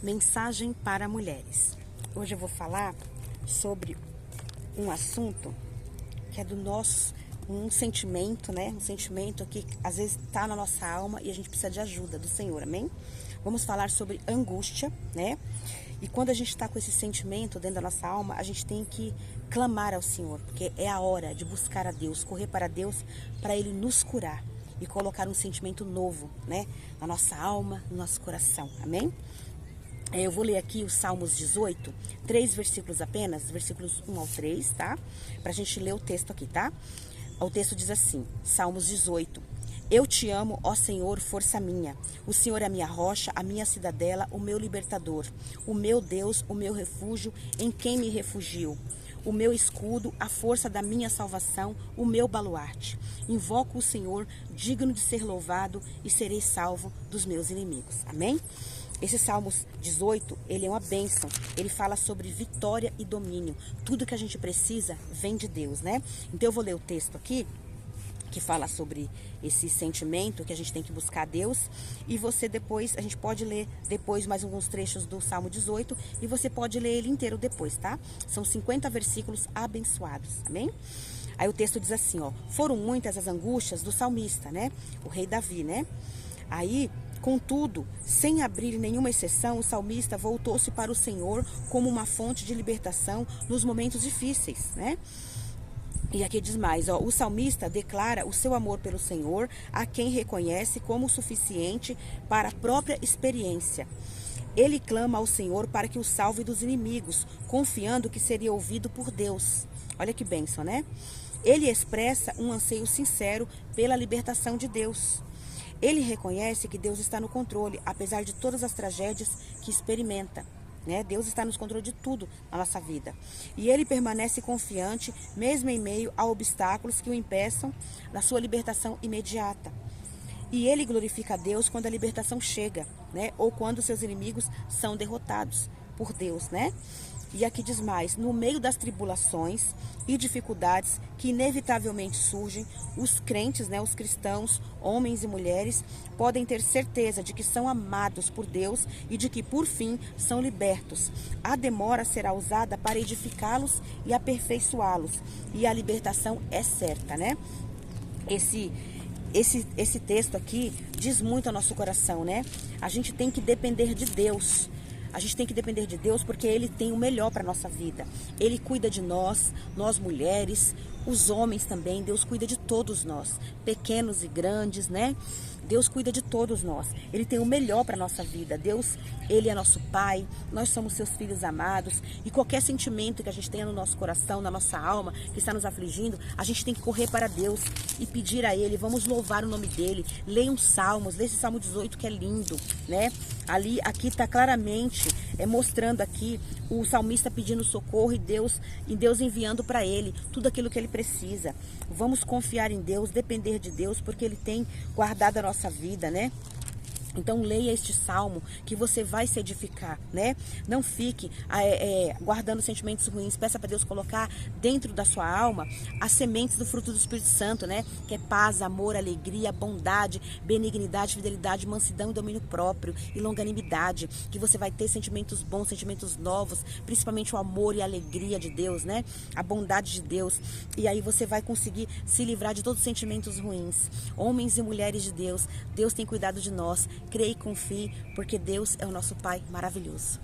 Mensagem para mulheres. Hoje eu vou falar sobre um assunto que é do nosso, um sentimento, né? Um sentimento que às vezes está na nossa alma e a gente precisa de ajuda do Senhor, amém? Vamos falar sobre angústia, né? E quando a gente está com esse sentimento dentro da nossa alma, a gente tem que clamar ao Senhor, porque é a hora de buscar a Deus, correr para Deus, para Ele nos curar e colocar um sentimento novo, né? Na nossa alma, no nosso coração, amém? Eu vou ler aqui os Salmos 18, 3 versículos apenas, versículos 1 ao 3, tá? Pra gente ler o texto aqui, tá? O texto diz assim, Salmos 18. Eu te amo, ó Senhor, força minha. O Senhor é a minha rocha, a minha cidadela, o meu libertador. O meu Deus, o meu refúgio, em quem me refugio. O meu escudo, a força da minha salvação, o meu baluarte. Invoco o Senhor, digno de ser louvado, e serei salvo dos meus inimigos. Amém? Esse Salmos 18, ele é uma bênção. Ele fala sobre vitória e domínio. Tudo que a gente precisa vem de Deus, né? Então eu vou ler o texto aqui, que fala sobre esse sentimento que a gente tem que buscar a Deus. E você depois, a gente pode ler depois mais alguns trechos do Salmo 18. E você pode ler ele inteiro depois, tá? São 50 versículos abençoados, amém? Aí o texto diz assim, ó. Foram muitas as angústias do salmista, né? O rei Davi, né? Aí... Contudo, sem abrir nenhuma exceção, o salmista voltou-se para o Senhor como uma fonte de libertação nos momentos difíceis, né? E aqui diz mais, ó, o salmista declara o seu amor pelo Senhor a quem reconhece como suficiente para a própria experiência. Ele clama ao Senhor para que o salve dos inimigos, confiando que seria ouvido por Deus. Olha que bênção, né? Ele expressa um anseio sincero pela libertação de Deus. Ele reconhece que Deus está no controle, apesar de todas as tragédias que experimenta, né? Deus está no controle de tudo na nossa vida. E ele permanece confiante, mesmo em meio a obstáculos que o impeçam da sua libertação imediata. E ele glorifica a Deus quando a libertação chega, né? Ou quando seus inimigos são derrotados por Deus, né? E aqui diz mais, no meio das tribulações e dificuldades que inevitavelmente surgem, os crentes, né, os cristãos, homens e mulheres, podem ter certeza de que são amados por Deus e de que, por fim, são libertos. A demora será usada para edificá-los e aperfeiçoá-los. E a libertação é certa, né? Esse texto aqui diz muito ao nosso coração, né? A gente tem que depender de Deus. A gente tem que depender de Deus porque Ele tem o melhor para a nossa vida. Ele cuida de nós, nós mulheres, os homens também. Deus cuida de todos nós, pequenos e grandes, né? Deus cuida de todos nós. Ele tem o melhor para a nossa vida. Deus, Ele é nosso Pai, nós somos seus filhos amados. E qualquer sentimento que a gente tenha no nosso coração, na nossa alma, que está nos afligindo, a gente tem que correr para Deus e pedir a Ele. Vamos louvar o nome dEle. Leiam Salmos, lê esse Salmo 18 que é lindo, né? Aqui está claramente mostrando aqui o salmista pedindo socorro e Deus enviando para ele tudo aquilo que ele precisa. Vamos confiar em Deus, depender de Deus, porque Ele tem guardado a nossa vida, né? Então leia este salmo que você vai se edificar, né? Não fique guardando sentimentos ruins. Peça para Deus colocar dentro da sua alma as sementes do fruto do Espírito Santo, né? Que é paz, amor, alegria, bondade, benignidade, fidelidade, mansidão e domínio próprio e longanimidade. Que você vai ter sentimentos bons, sentimentos novos, principalmente o amor e a alegria de Deus, né? A bondade de Deus. E aí você vai conseguir se livrar de todos os sentimentos ruins. Homens e mulheres de Deus, Deus tem cuidado de nós. Creia e confie, porque Deus é o nosso Pai maravilhoso.